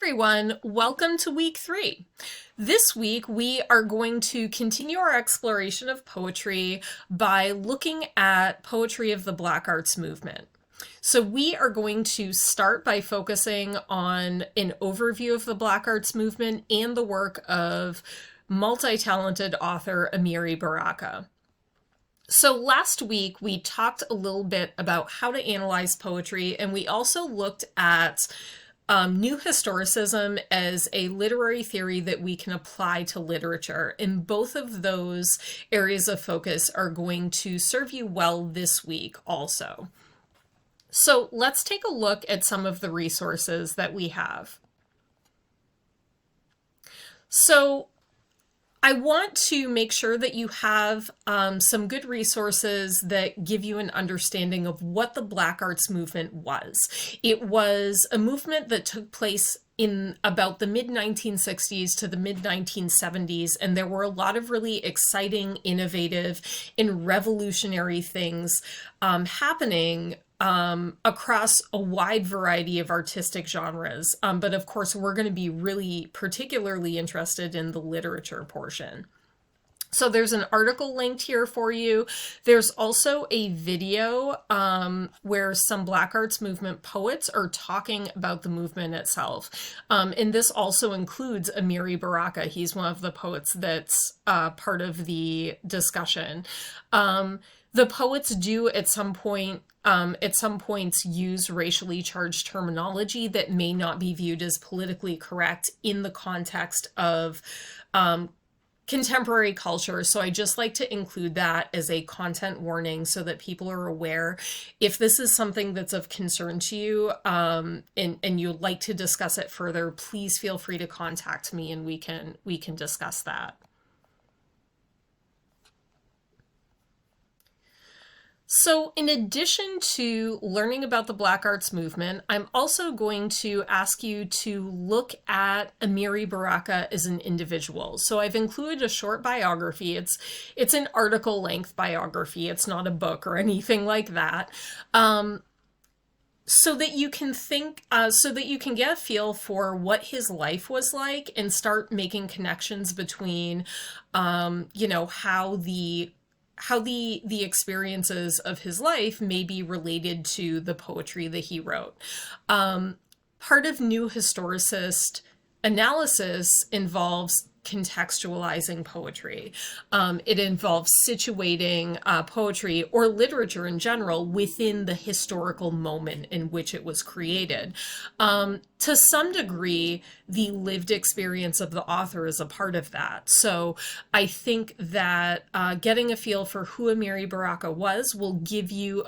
Everyone, welcome to week 3. This week we are going to continue our exploration of poetry by looking at poetry of the Black Arts movement. So we are going to start by focusing on an overview of the Black Arts movement and the work of multi-talented author Amiri Baraka. So last week we talked a little bit about how to analyze poetry, and we also looked at New historicism as a literary theory that we can apply to literature. And both of those areas of focus are going to serve you well this week also. So let's take a look at some of the resources that we have. So I want to make sure that you have some good resources that give you an understanding of what the Black Arts movement was. It was a movement that took place in about the mid-1960s to the mid-1970s, and there were a lot of really exciting, innovative, and revolutionary things happening across a wide variety of artistic genres. But of course, we're going to be really particularly interested in the literature portion. So there's an article linked here for you. There's also a video where some Black Arts movement poets are talking about the movement itself. And this also includes Amiri Baraka. He's one of the poets that's part of the discussion. The poets do at some points use racially charged terminology that may not be viewed as politically correct in the context of contemporary culture. So I just like to include that as a content warning so that people are aware. If this is something that's of concern to you and you'd like to discuss it further, please feel free to contact me and we can discuss that. So in addition to learning about the Black Arts movement, I'm also going to ask you to look at Amiri Baraka as an individual. So I've included a short biography. It's an article length biography. It's not a book or anything like that. So that you can get a feel for what his life was like and start making connections between, how the experiences of his life may be related to the poetry that he wrote. Part of new historicist analysis involves contextualizing poetry. It involves situating poetry or literature in general within the historical moment in which it was created. To some degree, the lived experience of the author is a part of that. So I think that getting a feel for who Amiri Baraka was will give you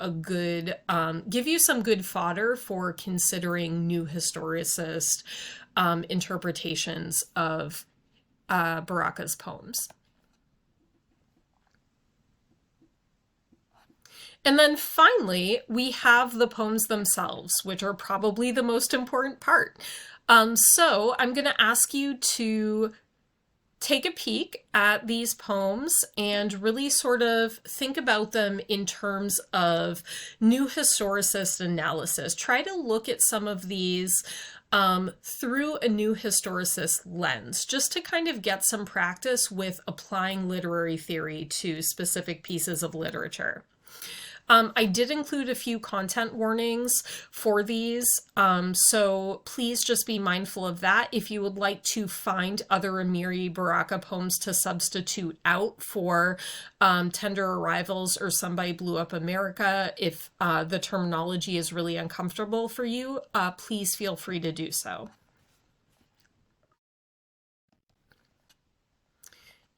some good fodder for considering new historicist interpretations of Baraka's poems. And then finally, we have the poems themselves, which are probably the most important part. So I'm going to ask you to take a peek at these poems and really sort of think about them in terms of new historicist analysis. Try to look at some of these through a new historicist lens, just to kind of get some practice with applying literary theory to specific pieces of literature. I did include a few content warnings for these, so please just be mindful of that. If you would like to find other Amiri Baraka poems to substitute out for Tender Arrivals or Somebody Blew Up America, if the terminology is really uncomfortable for you, please feel free to do so.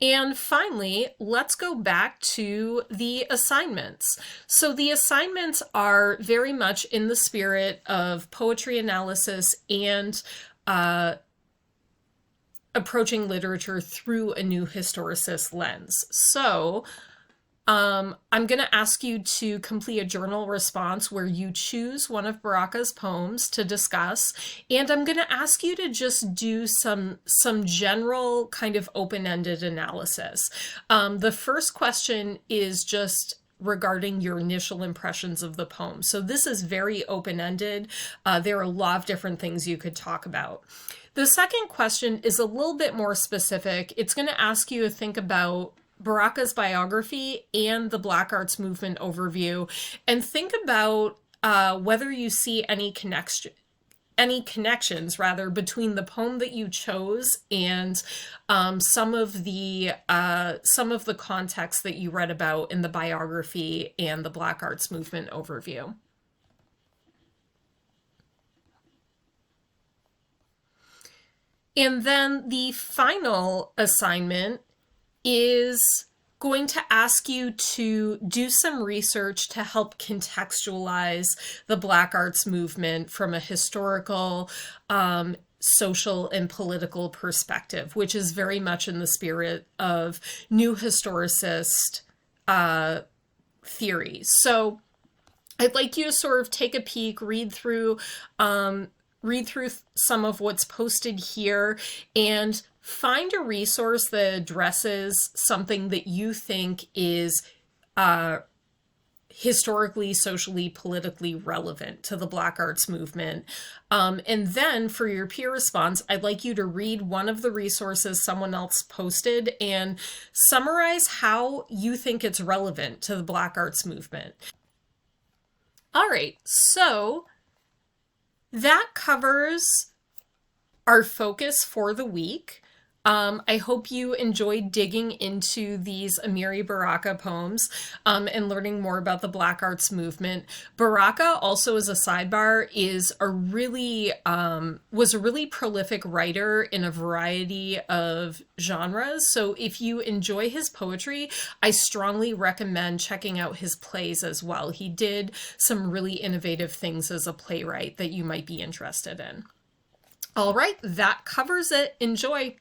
And finally, let's go back to the assignments. So the assignments are very much in the spirit of poetry analysis and approaching literature through a new historicist lens. So I'm going to ask you to complete a journal response where you choose one of Baraka's poems to discuss, and I'm going to ask you to just do some general kind of open-ended analysis. The first question is just regarding your initial impressions of the poem. So this is very open-ended. There are a lot of different things you could talk about. The second question is a little bit more specific. It's going to ask you to think about Baraka's biography and the Black Arts Movement overview, and think about whether you see any connections between the poem that you chose and some of the context that you read about in the biography and the Black Arts Movement overview. And then the final assignment is going to ask you to do some research to help contextualize the Black Arts Movement from a historical, social, and political perspective, which is very much in the spirit of new historicist theory. So I'd like you to sort of take a peek, read through some of what's posted here, and find a resource that addresses something that you think is historically, socially, politically relevant to the Black Arts Movement. And then for your peer response, I'd like you to read one of the resources someone else posted and summarize how you think it's relevant to the Black Arts Movement. All right, so that covers our focus for the week. I hope you enjoyed digging into these Amiri Baraka poems and learning more about the Black Arts Movement. Baraka, also as a sidebar, was a really prolific writer in a variety of genres. So if you enjoy his poetry, I strongly recommend checking out his plays as well. He did some really innovative things as a playwright that you might be interested in. All right, that covers it. Enjoy.